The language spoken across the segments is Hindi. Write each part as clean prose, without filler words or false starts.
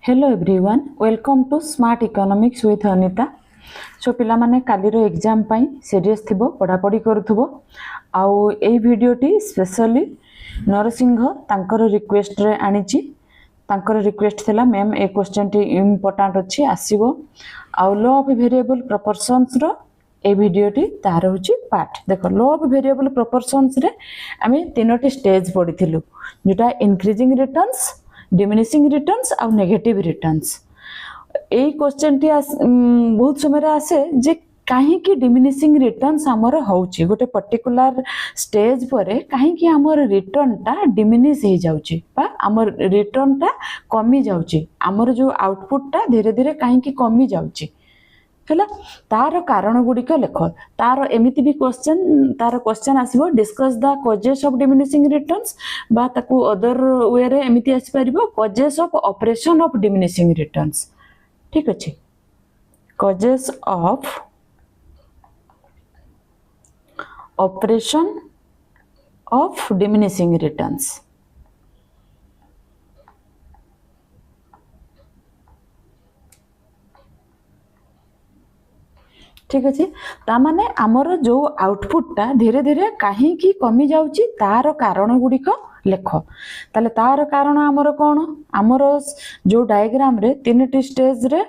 Hello everyone welcome to smart economics with Anita. So पिला माने कालीर एग्जाम पाई सीरीयस थिबो पढ़ापढ़ी करूथबो आउ ए वीडियोटी स्पेशली नरसिंह तांकर रिक्वेस्ट रे आनिची। तांकर रिक्वेस्ट थिला मैम ए क्वेश्चन टी इम्पोर्टेंट अछि आसीबो आउ लॉ ऑफ वेरिएबल प्रोपोर्शंस रो ए वीडियोटी तार होची पार्ट। देखो लॉ ऑफ वेरिएबल प्रोपोर्शंस रे आमे तीनोटी स्टेज पढिथिलु जोटा इंक्रीजिंग रिटर्न्स, डिमिनिशिंग रिटर्न्स और नेगेटिव रिटर्न्स। यही क्वेश्चन टी बहुत समय आसे जे कहीं की डिमिनिशिंग रिटर्न्स आमर होउची गोटे पर्टिकुलर स्टेज पर कहीं की आमर रिटर्न टा डिमिनिश हो जाउची बा आमर रिटर्न टा कमी जाउची, आमर जो आउटपुट टा धीरे धीरे कहीं की कमी जाउची है। तार कारण गुड़िक लेख तार एमती भी क्वेश्चन आसो discuss the causes of diminishing returns बा ताकू अदर वे रे एमती आसी परिबो causes of operation of diminishing returns. ठीक अच्छे, causes of operation of diminishing returns. ठीक अच्छे, तामाने आमर जो आउटपुट टा धीरे धीरे कहीं की कमी जाउची तार कारण गुड़िक लेख। ताले तार कारण आमर कौन आमर जो डायग्राम रे तीन टी स्टेज रे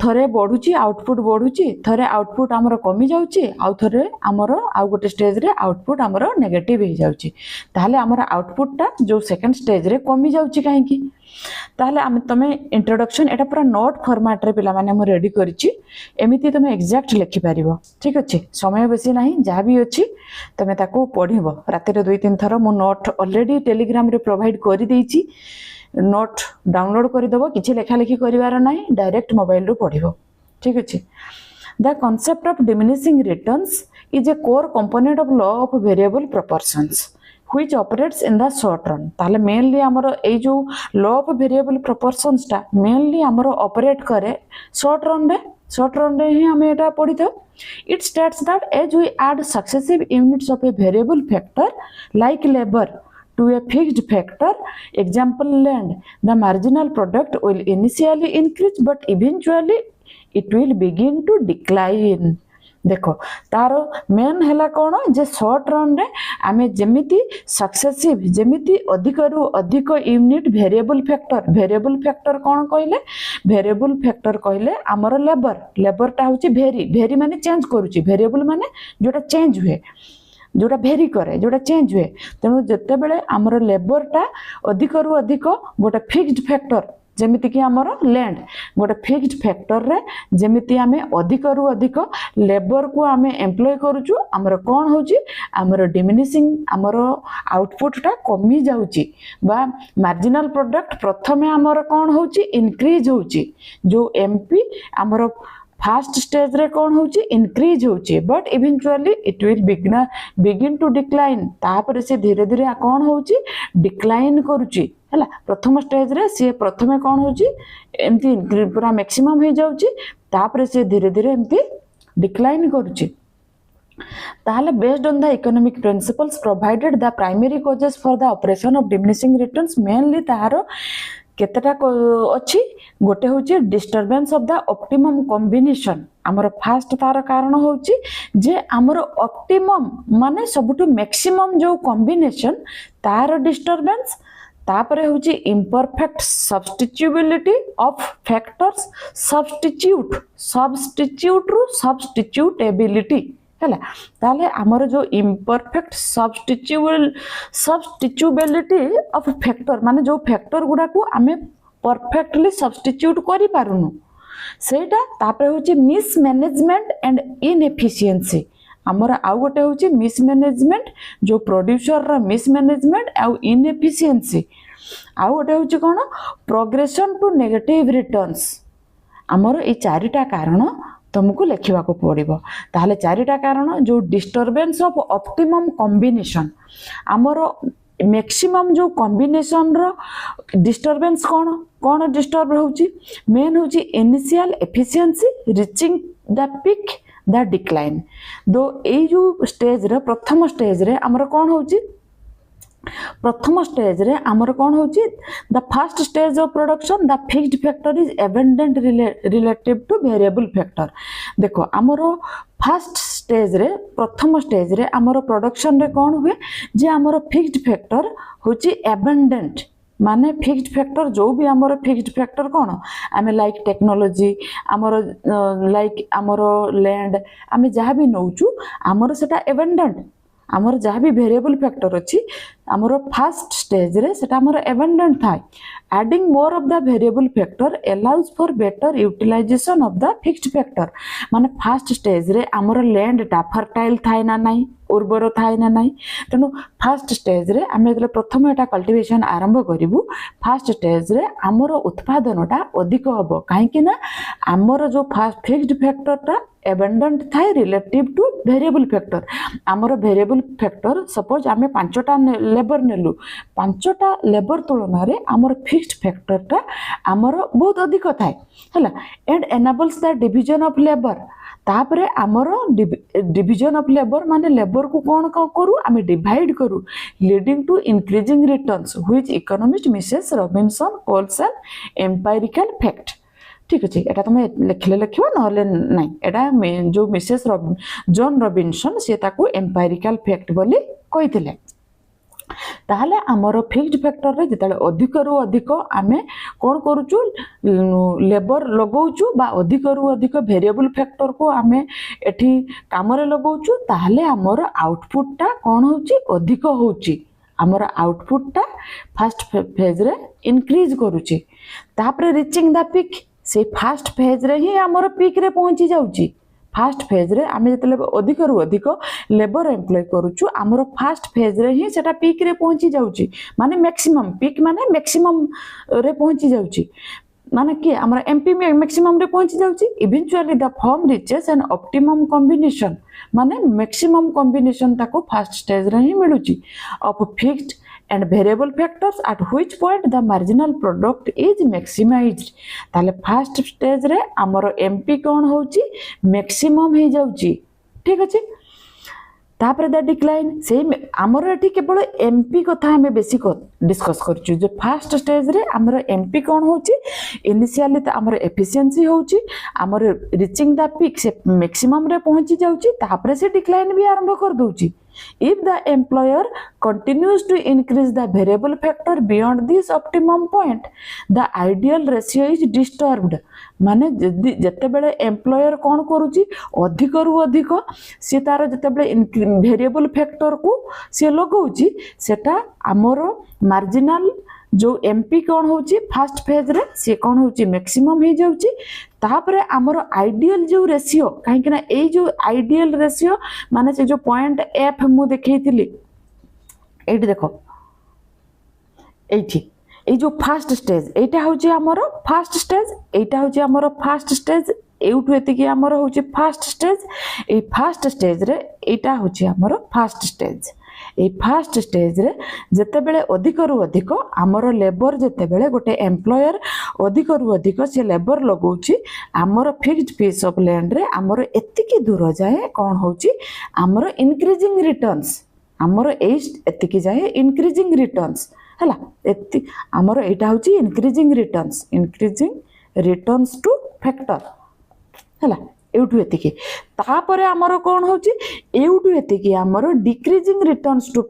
थरे बढ़ुची आउटपुट बढ़ुची, थरे आउटपुट आमर कमी जाउची आउ थरे आमर आउ गोटे स्टेज रे आउटपुट आमर नेगेटिव हो जाउची। ताले आमर आउटपुट टा जो सेकंड स्टेज रे कमी जाउची काहे की ताहले आम तमे इंट्रोडक्शन एटा पूरा नोट फॉर्मेट रे पिला माने हम रेडी करिछि एमिति तमे एग्जैक्ट लिखि पारिबो। ठीक अछि, समय बेसी नाही जहा भी अछि तमे ताको पढिबो राति रे 2-3 थर मो नोट ऑलरेडी टेलीग्राम रे प्रोवाइड करि देइछि। नोट डाउनलोड करि दबो, किछि लेखा लेखि करिवार नाही, डायरेक्ट मोबाइल रो पढिबो। ठीक अछि, the concept of diminishing returns is a core component of law of variable proportions which operates in the short run। ताले मेनली हमरो ए जो लॉ ऑफ वेरिएबल प्रोपोर्शंस टा मेनली हमरो ऑपरेट करे शॉर्ट रन रे ही हमें एटा पढ़ी था। It states that as we add successive units of a variable factor like labour to a fixed factor, example land, the marginal product will initially increase but eventually it will begin to decline। देखो तार मेन हैला कौन जे शॉर्ट रन रे आमे जेमिति सक्सेसिव जेमिति अधिक रु अधिक यूनिट वेरिएबल फैक्टर कौन कहले वेरिएबल फैक्टर कहले हमर लेबर टा होची वेरी माने चेंज करूची, वेरिएबल माने जोटा चेंज हुए जोटा भेरी करे जोटा चेंज हुए। तेणु जिते बेले आमर लेबर टा अधिक रु अधिक गोटे फिक्स्ड फैक्टर जेमिति कि आमर लैंड गोटे फिक्स्ड फैक्टर रे जेमिति आमे अधिक रु अधिक लेबर को आमे एम्प्लॉय करूछु आमर कोन होची आमर डिमिनिशिंग आमर आउटपुट टा कमी जाउची बा मार्जिनल प्रोडक्ट प्रथमे आमर कोन होची इंक्रीज होची जो एमपी आमर फास्ट स्टेज रे कौन होची इंक्रीज होची but eventually it will begin to decline. तापर से धीरे धीरे कौन होची डिक्लाइन करूची हैला। प्रथम स्टेज रे से प्रथमे कौन होची एमती पूरा मैक्सिमम हो जाउची तापर से धीरे धीरे एमती डिक्लाइन करूची। ताहले based on the economic principles provided the primary causes for the operation of diminishing returns mainly ताहारो केतेटा अच्छी गोटे होची disturbance of the optimum combination. आमर फास्ट तार कारण होची जे आमर ऑप्टिमम माने सबुटु मैक्सिमम जो कॉम्बिनेशन तार डिस्टर्बेंस तापरे होची imperfect substitutability of factors substitute रु सब्स्टिट्यूटेबिलिटी हैला। ताले हमर जो इम्परफेक्ट सब्स्टिट्यूबिलिटी ऑफ फैक्टर माने जो फैक्टर गुडा को आमे परफेक्टली सब्स्टिट्यूट करि पारुनु सेटा तापरे होची मिसमैनेजमेंट एंड इनएफिशिएंसी। हमर आउ गोटे होची मिसमैनेजमेंट जो प्रोड्यूसर रा मिसमैनेजमेंट आउ इनएफिशिएंसी आउ गोटे होची कोन प्रोग्रेशन टू नेगेटिव रिटर्न्स। हमर ए चारिटा कारण तुमको लिखा पड़ो। ताहले चारिटा कारण जो डिस्टर्बेंस ऑफ ऑप्टिमम कॉम्बिनेशन आमर मैक्सिमम जो कॉम्बिनेशन रो डिस्टर्बेंस कौन डिस्टर्ब होची मेन होची initial efficiency reaching the peak the decline. दो ए जो स्टेज रे प्रथम स्टेज रे आमर कौन होची प्रथम स्टेज रे आमर कौन होची the first stage of production the fixed factor is abandoned relative two variable factor. देखो आमर फर्स्ट स्टेज रे प्रथम स्टेज रे आमर प्रोडक्शन रे कौन हुए जे आमर फिक्स्ड फैक्टर होची एबेंडेंट माने फिक्स्ड फैक्टर जो भी आमर फिक्स्ड फैक्टर कौन आमे लाइक टेक्नोलॉजी आमर लाइक आमर लैंड आमे जहाँ भी नौचु आमर सेटा एबेंडेंट आमर जहाँ भी वेरिएबल फैक्टर अच्छी आमर फर्स्ट स्टेज रे सेटा आमर एबेंडेंट थाए adding more of the variable factor allows for better utilization of the fixed factor माने फर्स्ट स्टेज रे आमर लैंड टा फर्टाइल थाए ना नहीं उर्वर थाए ना नहीं तेणु फर्स्ट स्टेज रे आमे जले प्रथम एटा कल्टिवेशन आरंभ करिवु फर्स्ट स्टेज रे आमर उत्पादनटा अधिक हबो काहे कि ना आमर जो फर्स्ट फिक्स्ड फैक्टर टा एबेंडेंट थाए रिलेटिव टू वेरिएबल फैक्टर आमर वेरिएबल फैक्टर सपोज आमे 5टा लेबर नेलु 5टा लेबर तुलना रे आमर फिक्स्ड फैक्टर टा आमर बहुत अधिक थाए हला and enables the division of labour तापरे आमर डिवीजन ऑफ लेबर माने लेबर को कौन करू आमे डिवाइड करू leading to increasing returns which economist Mrs Robinson calls an empirical fact. ठीक अच्छे एटा तुम लिखले लिखिबो नहले नहीं एटा जो मिसेस जॉन रॉबिन्सन से ताकू एम्पिरिकल फैक्ट बोली कहिथिले ताहले आमर फिक्स्ड फैक्टर रे जेतले अधिक रु अधिक आमे कोन करूचु लेबर लगाउचु बा अधिक रु अधिक वेरिएबल फैक्टर को आमे एठी काम रे लगाउचु ताहले आमर आउटपुट टा कोन होची अधिक होची आमर आउटपुट टा फर्स्ट फेज रे इंक्रीज करूची तापरे रीचिंग द पीक से फर्स्ट फेज रे ही आमर पीक रे पहुंची जाउची फास्ट फेज रे आमे जतले अधिक रु अधिक लेबर एम्प्लॉय करूचु आमर फास्ट फेज रे ही सेटा पीक रे पहुंची जाउची माने मैक्सिमम पीक माने मैक्सिमम रे पहुंची जाउची माने कि आमर एमपी मैक्सिमम रे पहुंची जाउची eventually the firm reaches an optimum combination माने मैक्सिमम कॉम्बिनेशन ताको फास्ट स्टेज रे ही मिलुची of fixed and variable factors at which point the marginal product is maximized ताले फर्स्ट स्टेज रे आमर एमपी कौन होची मैक्सिमम हे जाउची। ठीक अछि तापर द डिक्लाइन से आमर एठी केवल एमपी कथा हमें बेसी डिस्कस करछु जो फर्स्ट स्टेज रे आमर एमपी कौन होची इनिशियली त आमर एफिशिएंसी होची आमर रीचिंग द पीक से मैक्सिमम रे पहुंची जाउची तापर से डिक्लाइन भी आरंभ कर दोची। If the employer continues to increase the variable factor beyond this optimum point, the ideal ratio is disturbed. माने जते बेले एम्प्लॉयर कौन करूची अधिक रु अधिक से तार जते बेले वेरिएबल फैक्टर को से लगाउची सेटा आमर मार्जिनल जो एमपी कौन होची फर्स्ट फेज रे से कौन होची मैक्सिमम हो जाउची तापरे आमर आइडियल जो रेशियो कहीं ना ए जो आइडियल रेशियो माने से जो पॉइंट एफ मु देखैतिली एठी देखो एठी ए जो फर्स्ट स्टेज एटा होची आमर फर्स्ट स्टेज एटा होची आमर फर्स्ट स्टेज एउठु एतिकी आमर होची फर्स्ट स्टेज ए फर्स्ट स्टेज रे एटा होची आमर फर्स्ट स्टेज ए फर्स्ट स्टेज रे जते बेले अधिक रु अधिक आमर लेबर जते बेले गोटे एम्प्लॉयर अधिक रु अधिक से लेबर लगाउची आमर फिक्स्ड पीस ऑफ लैंड रे आमर एतिकी दूर जाए कौन होची आमर इंक्रीजिंग रिटर्न्स आमर एतिकी जाए इंक्रीजिंग रिटर्न्स हला एति आमर एटा होची इंक्रीजिंग रिटर्न्स टू फैक्टर हला एउठु एतिकी तापरे आमर कौन होची एउठु एतिकी आमर डिक्रीजिंग रिटर्न्स टू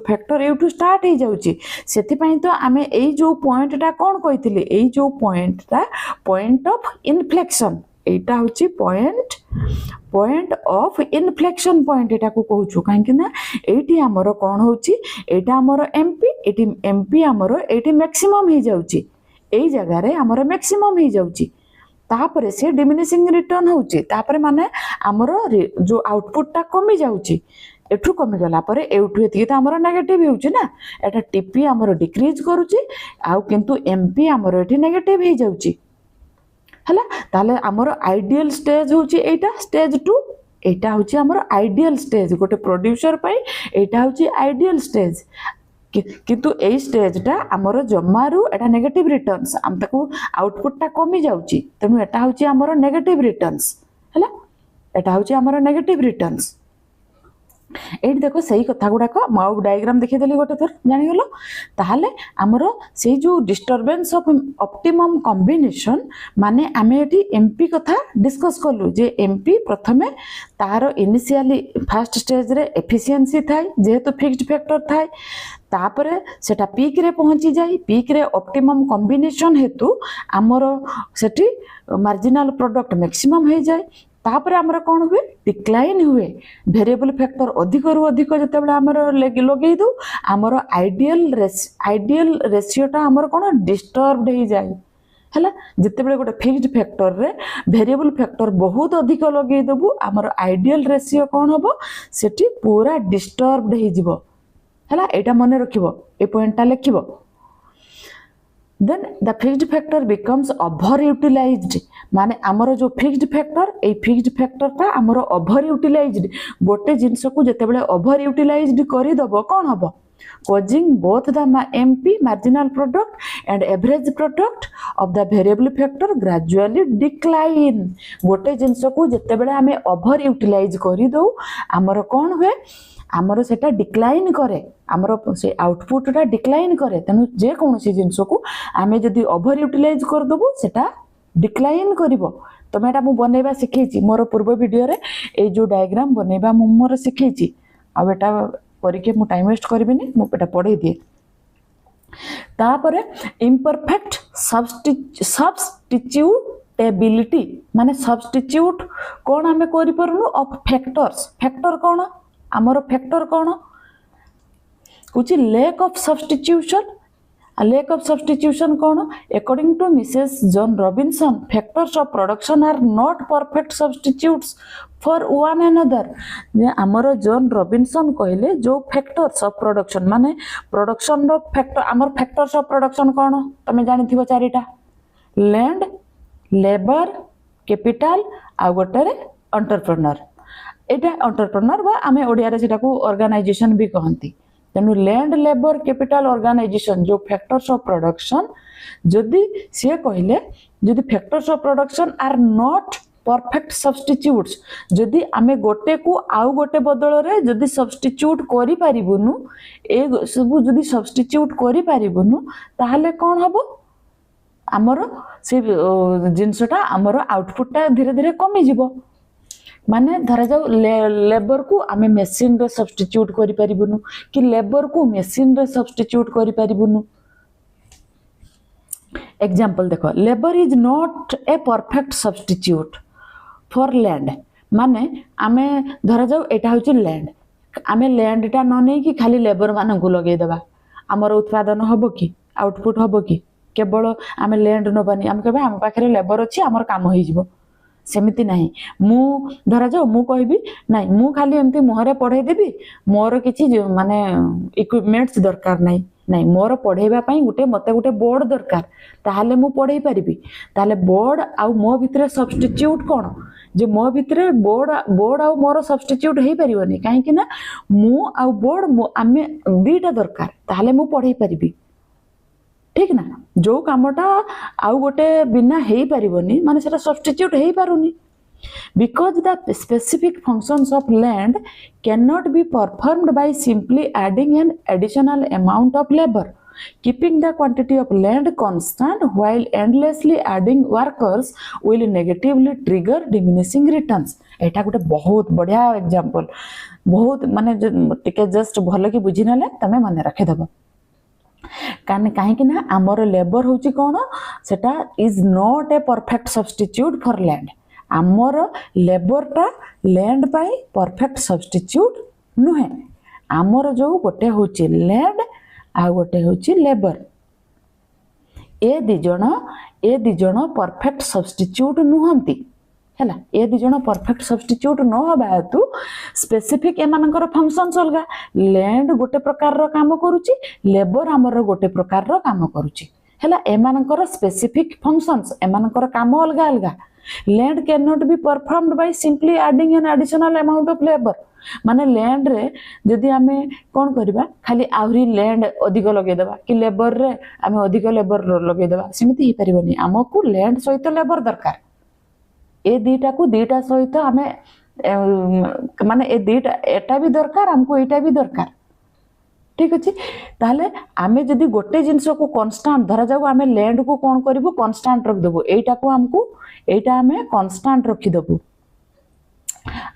फैक्टर एउठु स्टार्ट हे जाउची सेति पई तो आमे एई जो पॉइंट टा कौन कहितली एई जो पॉइंट टा पॉइंट ऑफ इन्फ्लेक्शन एटा होची पॉइंट ऑफ इन्फ्लेक्शन पॉइंट एटा को कहूछु काहे कि ना एठी आमर कौन होची एटा आमर एमपी आमर एठी मैक्सिमम हे जाउची एई जगह रे आमर मैक्सिमम हे जाउची तापरे से डिमिनिशिंग रिटर्न होची तापरे माने आमर जो आउटपुट टा कमी जाउची एठु कमी गला परे एठु एति त आमर नेगेटिव होची ना एटा टीपी आमर डिक्रीज करूची आ किंतु एमपी आमर एठी नेगेटिव हे जाउची हला ताले आमर आइडियल स्टेज होची एटा स्टेज 2 एटा होची आमर आइडियल स्टेज गोटे प्रोड्यूसर पई एटा होची आइडियल स्टेज किंतु ए स्टेज टा आमर जमारू एटा नेगेटिव रिटर्न्स आम ताकू आउटपुट टा कमी जाउची तेनु एटा होची आमर नेगेटिव रिटर्न्स हला एटा होची आमर नेगेटिव रिटर्न्स एठी देखो सही कथा गुड़ाक माउ डायग्राम देखीदेली गोटे थर जानीगल ताहले आमर से जो डिस्टर्बेंस ऑफ ऑप्टिमम कॉम्बिनेशन माने आमे एठी एमपी कथा डिस्कस कलु जे एमपी प्रथमे तार इनिशियली फर्स्ट स्टेज रे एफिशिएंसी थाए जेहेतु फिक्स्ड फैक्टर थाए तापरे सेटा पीक रे पहुंची जाए पीक रे ऑप्टिमम कॉम्बिनेशन हेतु आमर सेठी मार्जिनल प्रोडक्ट मैक्सिमम हो जाए तापर आमर कौन हुए डिक्लाइन हुए वेरिएबल फैक्टर अधिक रु अधिक जिते आमर लगे दो आमर आइडियल रेशियोटा आमर कौन डिस्टर्ब हो जाए है जिते गोटे फिक्स्ड फैक्टर रे वेरिएबल फैक्टर बहुत अधिक लगे देबू आमर आइडियल रेशियो कौन हम सेठी पूरा डिस्टर्ब हो एटा मन रखिबो ए पॉइंटटा लिखिबो then the fixed factor becomes over utilized माने आमर जो fixed factor a fixed factor ता आमर ओवर यूटिलाइज्ड गोटे जिनस को जते बेले ओवर यूटिलाइज्ड करि दबो कोन हबो causing both the MP marginal product and average product of the variable factor gradually decline गोटे जिनस को जते बेले हमें ओवर यूटिलाइज करि दउ आमर कोन हुए आमर सेटा डिक्लाइन करे आमर से आउटपुट डिक्लाइन करे तेणु जे कौन सी जिनस को आमे जदि ओवर यूटिलाइज कर दबो सेटा डिक्लाइन करिवो तमे एटा मु बनेबा सिखैछि मोर पूर्व वीडियो रे ए जो डायग्राम बनेबा मु मोर सिखैछि आ एटा करिके मु टाइम वेस्ट करबिनी मु एटा पढै दिए तापरे इम्परफेक्ट सब्स्टिट्यूटेबिलिटी माने सब्स्टिट्यूट कोन आमे करि परनु ऑफ फैक्टर्स फैक्टर कोन आमर फैक्टर कौन कुछ लेक ऑफ सब्स्टिट्यूशन कौन according to Mrs John Robinson factors of production are not perfect substitutes for one another आमर जॉन रॉबिन्सन कहले जो फैक्टर्स ऑफ प्रोडक्शन माने प्रोडक्शन रो फैक्टर आमर फैक्टर्स ऑफ प्रोडक्शन कौन तमे जानिथिबो चारिटा लैंड लेबर कैपिटल आ गोटे एंटरप्रेन्योर एटा एंटरप्रेन्योर बा आमे ओडिया रे सेटा को ऑर्गेनाइजेशन भी कहंती तेनु लैंड लेबर कैपिटल ऑर्गेनाइजेशन जो फैक्टर्स ऑफ प्रोडक्शन जदि से कहले जदि factors of production are not perfect substitutes जदि आमे गोटे को आउ गोटे बदल रे जदि सब्स्टिट्यूट करि परिबुनु ए सब जदि सब्स्टिट्यूट करि परिबुनु ताहले कोन हबो हमर से जिंसटा हमर आउटपुटटा धीरे धीरे कमी जिवो माने धरा जाओ लेबर को आमे मशीन रे सब्स्टिट्यूट करि परिबुनु कि लेबर को मशीन रे सब्स्टिट्यूट करि परिबुनु एग्जांपल देखो labour is not a perfect substitute for land माने आमे धरा जाओ एटा होची लैंड आमे लैंड टा न नै कि खाली लेबर मान को लगे देबा हमर उत्पादन हबो कि आउटपुट हबो कि केवल आमे लैंड नबानी आमे कहबा हम पाखरे लेबर अछि हमर काम होई जिवो सेमिति नहीं मु धरा जाओ मु कहबी नहीं मु खाली एमती मुहरे पढ़े देबी मोर किछि माने इक्विपमेंट्स दरकार नहीं नहीं मोर पढ़ेबा पई गुटे मते गुटे बोर्ड दरकार ताहाले मु पढ़ेई परिबी ताहाले बोर्ड आ मो भितरे सब्स्टिट्यूट कोन जे मो भितरे बोर्ड आ मोर सब्स्टिट्यूट हेई परिबोनी काहे कि ना मु आ बोर्ड आमे दीटा दरकार ताहाले मु पढ़ेई परिबी ठीक ना जो कामटा आउ गोटे बिना हेई परिबोनी माने सेटा सब्स्टिट्यूट हेई पारुनी because the specific functions of land cannot be performed by simply adding an additional amount of labor keeping the quantity of land constant while endlessly adding workers will negatively trigger diminishing returns एटा गोटे बहुत बढ़िया एग्जांपल बहुत माने टिके जस्ट भलो कि बुझी नले तमे माने रखे दबो कहीं ना आमर लेबर होची कोन सेटा is not a perfect substitute for land आमर लेबरटा लैंड पाई परफेक्ट सब्स्टिट्यूट नुहे आमर जो गोटे होची लैंड आ गोटे होची लेबर ए दिजण परफेक्ट सब्स्टिट्यूट नुहंती हैला ए दिजण परफेक्ट सब्स्टिट्यूट न होबा हेतु स्पेसिफिक एमानकर फंक्शन्स अलगा लैंड गोटे प्रकार रो काम करूची लेबर हमर गोटे प्रकार रो काम करूची हैला एमानकर स्पेसिफिक फंक्शन्स एमानकर काम अलगा अलगा land can not be performed by simply adding an additional amount of labour माने लैंड रे जदी हमें कोन करबा खाली आउरी लैंड अधिक लगे देबा कि लेबर रे हमें अधिक लेबर लगे देबा सेमिति ही परिबनी हमकु लैंड सहित लेबर दरकार ए दीटा को दीटा सहित हमें माने ए दुईटा एटा भी दरकार हमको एटा भी दरकार ठीक अच्छे ताहले आमे जदि गोटे जिनस को कन्स्टांट धरा जाऊ आमे लैंड को कौन करूँ कन्स्टांट रखिदेबू एटा को हमको एटा आमे कन्स्टांट रखिदेबू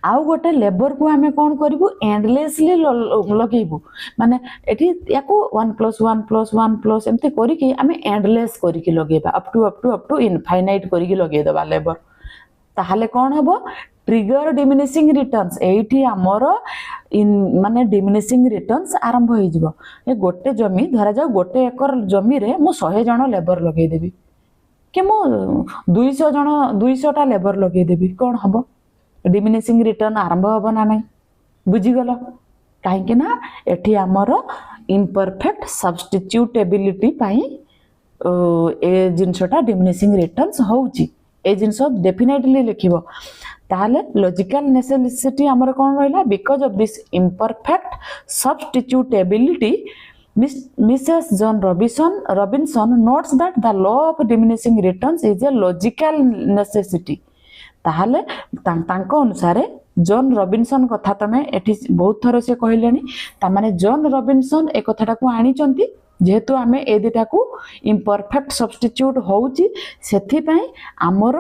आउ गोटे लेबर को आमे कौन करूँ एंडलेसली लगेबू माने एठी याको 1+1+1+ एमती करिकी आमे एंडलेस करिकी लगेबा अप टू इनफाइनाइट करिकी लगेई दबा लेबर ताहले कौन हबो ट्रिगर डिमिनिशिंग रिटर्न्स एठी हमर माने डिमिनिशिंग रिटर्न्स आरंभ हो जिवो ए गोटे जमी धरा जाऊ गोटे एकर जमी रे मु 100 जण लेबर लगेई देबी कि मु 200 टा लेबर लगेई देबी कोन हबो डिमिनिशिंग रिटर्न आरंभ हबो ना नहीं बुझी गलो काहे कि ना एठी हमर इम्परफेक्ट सब्स्टिट्यूटेबिलिटी पाई ए जिनसटा डिमिनिशिंग रिटर्न्स होउची ए जिनस डेफिनेटली लिखिबो ताहले लॉजिकल नेसेसिटी हमर कोन रहला because of this imperfect substitutability Mrs John Robinson notes that the law of diminishing returns is a logical necessity ताहले तांको अनुसार जॉन रॉबिन्सन कथा तमे एठी बहुत थर से कहलेनी ता माने जॉन रॉबिन्सन ए कथाटा को आनी चंती जेहेतु आमे ए दिटा को इम्परफेक्ट सब्स्टिट्यूट होउची सेथि पई हमर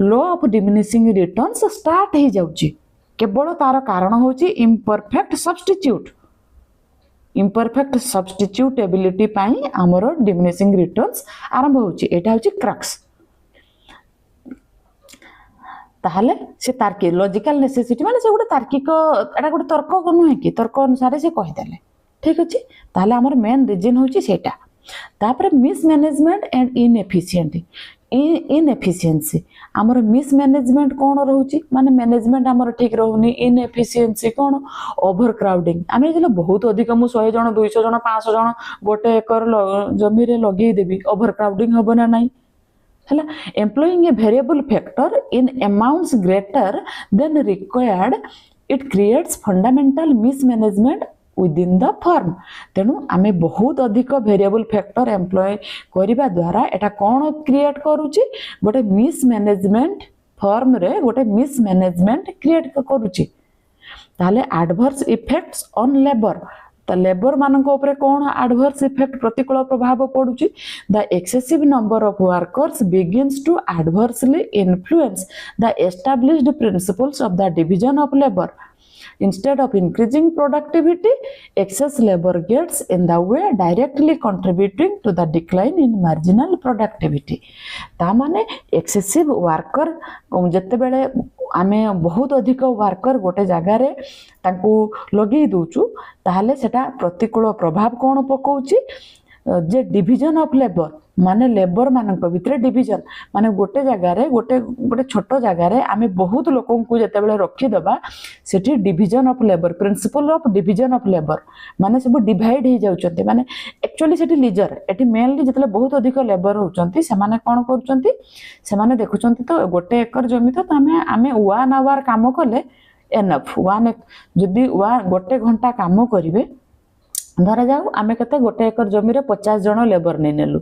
law of diminishing returns start हो जाउची केवल तार कारण होउची इम्परफेक्ट सब्स्टिट्यूटेबिलिटी पई हमर डिमिनिशिंग रिटर्न्स आरंभ होउची एटा होउची क्रक्स ताहले से तार्किक लॉजिकल नेसेसिटी माने से गोटे तार्किक एटा गोटे तर्क नुहे कि तर्क अनुसार से कहीदेले ठीक अच्छे ताहले हमर मेन रीजन होउची सेटा तापर मिसमैनेजमेंट एंड इनएफिशिएंसी हमर मिसमैनेजमेंट कोन रहउची माने मैनेजमेंट हमर ठीक रहउनी इनएफिशिएंसी कोन ओवर क्राउडिंग आमे जले बहुत अधिक मु 100 जण 200 जण 500 जण गोटे एकर जमी रे लगेई देबी ओवर क्राउडिंग हबो ना नहीं हला employing a variable factor in amounts greater than required it creates fundamental mismanagement within the firm तेणु आमे बहुत अधिक वेरिएबल फैक्टर एम्प्लॉय करिबा द्वारा एटा कोन क्रिएट करूची गोटे मिसमैनेजमेंट फर्म रे गोटे मिसमैनेजमेंट क्रिएट करूची ताले एडवर्स इफेक्ट्स ऑन लेबर तो लेबर मानक ऊपर कौन एडवर्स इफेक्ट प्रतिकूल प्रभाव पड़ुची the excessive number of workers begins to adversely influence the established principles of the division of labour instead of increasing productivity excess labor gets in the way directly contributing to the decline in marginal productivity ता माने excessive worker जते बेले आमे बहुत अधिक वर्कर गोटे जगह रे तांको लगे दोचु ताहले सेटा प्रतिकूल प्रभाव कोन पकोउची जे डिवीजन ऑफ लेबर माने लेबर मानक भितर डिवीजन माने गोटे जगह रे गोटे छोट जगह रे आमे बहुत लोकन को जते बेले रखी दबा सेठी division of labour principle of division of labour माने सब डिवाइड हो जाउचंती माने एक्चुअली सेठी लीजर एठी मेनली जते बहुत अधिक लेबर होचंती से माने कोन करूचंती से माने देखुचंती तो गोटे एकर जमी तो आमे 1 आवर काम कले एनफ जदी गोटे घंटा काम करिवे धरा जाऊ आमे कते गोटे एकर जमी रे 50 जण लेबर नै नेलु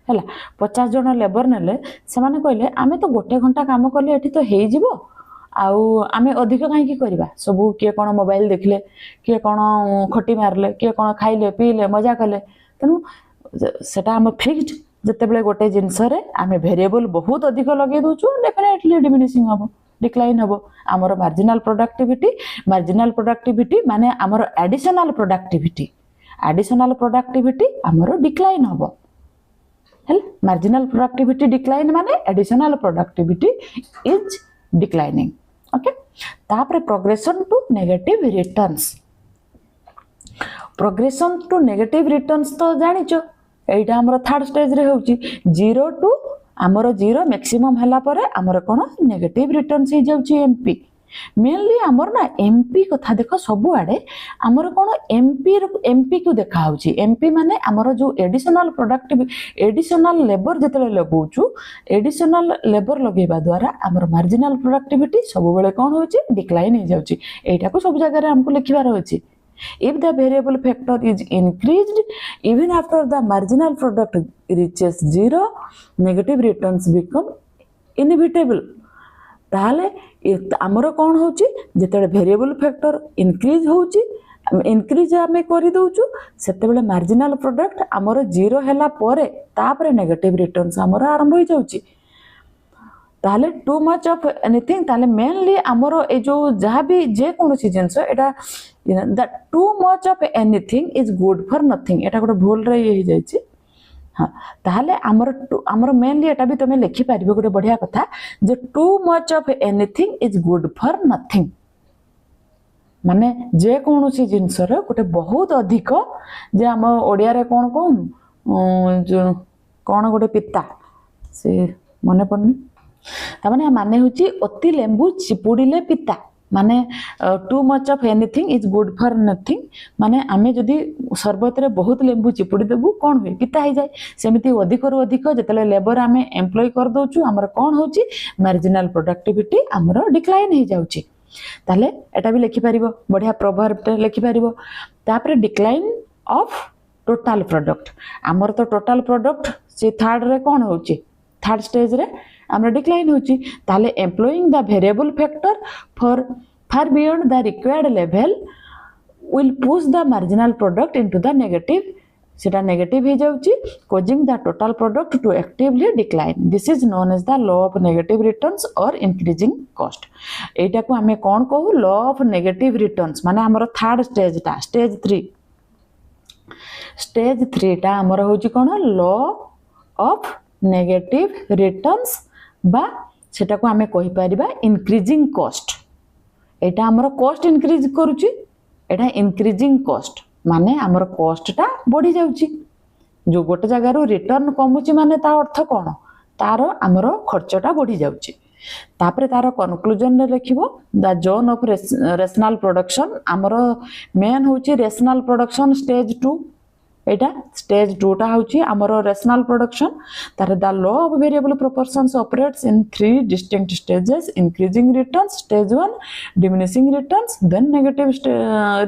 हैला 50 जण लेबर नेले से माने कहले आमे तो गोटे घंटा काम करले एठी तो हेई जिवो आउ आमे अधिक काहे की करबा सब के कोन मोबाइल देखले के कोन खटी मारले के कोन खाइले पीले मजा करले तनु सेटा हम फिक्स्ड जते बेले गोटे जिंस रे आमे वेरिएबल बहुत अधिक लगे दोचु डेफिनेटली डिमिनिशिंग हबो डिक्लाइन हबो हमर मार्जिनल प्रोडक्टिविटी माने हमर एडिशनल प्रोडक्टिविटी हमर डिक्लाइन हबो हेल मार्जिनल प्रोडक्टिविटी डिक्लाइन माने additional productivity is declining okay तापर प्रोग्रेशन टू नेगेटिव रिटर्न्स तो जानिचो एटा हमर थर्ड स्टेज रे होची 0 टू हमर 0 मैक्सिमम हला परे हमर कोन नेगेटिव रिटर्न्स ही जाउची एमपी मेनली हमर ना एमपी कथा देखो सब आडे हमर कोन एमपी को देखा होची एमपी माने हमर जो एडिशनल लेबर जतले लगौचु एडिशनल लेबर लगेबा द्वारा हमर मार्जिनल प्रोडक्टिविटी सब बेले कोन होची डिक्लाइन हो जाउची एटा को सब जगह रे हमको लिखिबार होची if the variable factor is increased even after the marginal product reaches 0 negative returns become inevitable ताहले आमर कौन होची जेतेबेले वेरिएबल फैक्टर इंक्रीज होची इंक्रीज आमे करि दउचु सेतेबेले मार्जिनल प्रोडक्ट आमर जीरो हैला परे तापरे नेगेटिव रिटर्न्स आमर आरंभ हो जाउची ताहले टू मच ऑफ एनीथिंग ताहले मेनली आमर ए जो जहाँ भी जे कोनोसी जिंस एटा that to much of anything is good for nothing एटा गोटे भूल रे हे जाइची हाँ ताहले आमर मेनली एटा भी तुम लिखि पारिबो गोटे बढ़िया कथा जे too much of anything is good for nothing माने जे कोनोसी जिंस रे गोटे बहुत अधिक जे आम ओडिया रे कोन कोन जो कोन गोटे पिता से मने पड़नी तामाने माने होची अति लेंबू चिपुड़िले पिता माने to much of anything is good for nothing माने आमे जदी शरबत रे बहुत लेंबू चिपुड़ी देबू कोन होय पिता हो जाए सेमिति अधिक रु अधिक जतले लेबर आमे एम्प्लॉय कर दोचू हमर कोन होची मार्जिनल प्रोडक्टिविटी हमर डिक्लाइन हो जाउची ताले एटा भी लिखि पारिबो बढ़िया प्रोवर्ब लिखि पारिबो तापरे डिक्लाइन ऑफ टोटल प्रोडक्ट हमर तो टोटल प्रोडक्ट से थर्ड रे कोन होची थर्ड स्टेज रे हमरा डिक्लाइन होची ताले employing the variable factor for far beyond the required level will push the marginal product into the negative सेटा नेगेटिव हो जाउची causing the total product to actively decline this is known as the law of negative returns और इंक्रीजिंग कॉस्ट एटा को हमें कोन कहू लॉ ऑफ नेगेटिव रिटर्न्स माने हमर थर्ड स्टेज ता स्टेज 3 ता हमर होची कोन लॉ ऑफ नेगेटिव रिटर्न्स बा सेटा को हमें कहि परिबा इंक्रीजिंग कॉस्ट एटा हमर कॉस्ट इंक्रीज करूची एटा इंक्रीजिंग कॉस्ट माने हमर कॉस्ट टा बढ़ी जाउची जो गोटे जगह रो रिटर्न कमुची माने ता अर्थ कोन तार हमर खर्चटा बढ़ी जाउची तापरे तार कंक्लूजन रे लिखिबो the zone of rational production हमर मेन होची रेशनल प्रोडक्शन स्टेज 2 एटा स्टेज 2 टा होची हमर रेशनल प्रोडक्शन तार the law of variable proportions operates in 3 distinct stages increasing returns stage 1 diminishing returns then negative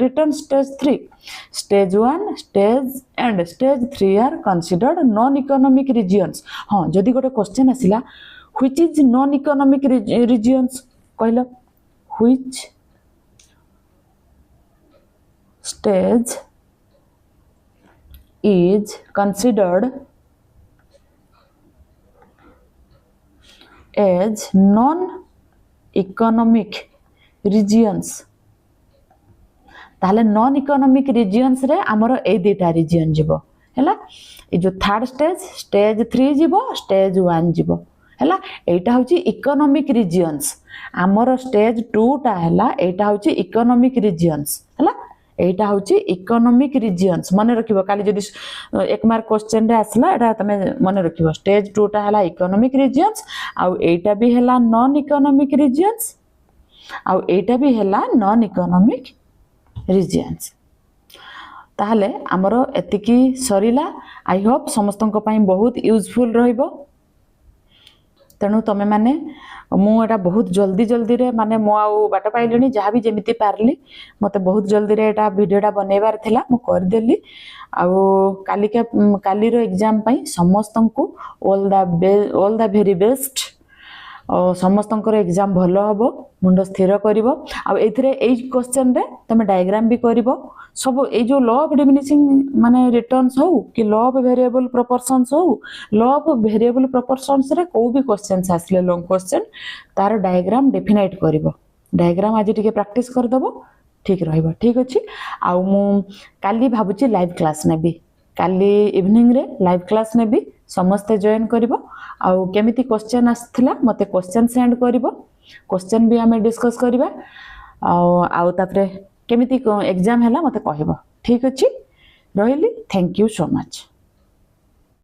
return stage 3 stage 1 stage and stage 3 are considered non economic reasons हां जदी गोटे क्वेश्चन आसिला which is non economic reasons कहलो which stage is considered as non-economic regions ताले नॉन इकोनॉमिक रीजन्स रे हमर ए दुटा रीजन जीवो हैला ए जो थर्ड स्टेज 3 जीवो स्टेज 1 जीवो हैला एटा होची इकोनॉमिक रीजन्स हमर स्टेज 2 टा हैला एटा होची इकोनॉमिक रीजन्स हैला एटा होची इकोनॉमिक रीजन्स माने रखिबो काली जदी एक मार्क क्वेश्चन रे आसला एटा तमे माने रखिबो स्टेज 2 टा हला इकोनॉमिक रीजन्स आउ एटा भी हला नॉन इकोनॉमिक रीजन्स आउ एटा भी हला नॉन इकोनॉमिक रीजन्स ताहले हमरो एतिकी सरीला आई होप समस्तन को पई बहुत यूजफुल रहइबो तेणु तमे माने मुझा बहुत जल्दी रे माने मो आउ बाट पाइलिनी जहाँ भी जमीती पारली मते बहुत जल्दी रे एटा वीडियोटा बनैबार थिला मु कर देली आउ काली रो एग्जाम पई समस्तन को ऑल द वेरी बेस्ट और समस्तंकर एग्जाम भलो हबो मुंड स्थिर करिवो आ एथिरे एई क्वेश्चन रे तमे डायग्राम भी करिवो सब ए जो लॉ ऑफ डिमिनिशिंग माने रिटर्न्स हो कि लॉ ऑफ वेरिएबल प्रोपोर्शंस हो लॉ ऑफ वेरिएबल प्रोपोर्शंस रे को भी क्वेश्चंस आसले लॉन्ग क्वेश्चन तार डायग्राम डेफिनाइट करिवो डायग्राम आज टिके प्रैक्टिस कर दबो ठीक रहइबो ठीक अछि आ मु काली भाबुची लाइव क्लास नेबी काली इवनिंग रे लाइव क्लास नेबी समस्त जॉइन करिवो आउ केमिति क्वेश्चन आसथिला मते क्वेश्चन सेंड करिवो क्वेश्चन भी हमें डिस्कस करिबा आउ तापरे केमिति एग्जाम हैला मते कहबो ठीक अछि रहिली थैंक यू सो मच।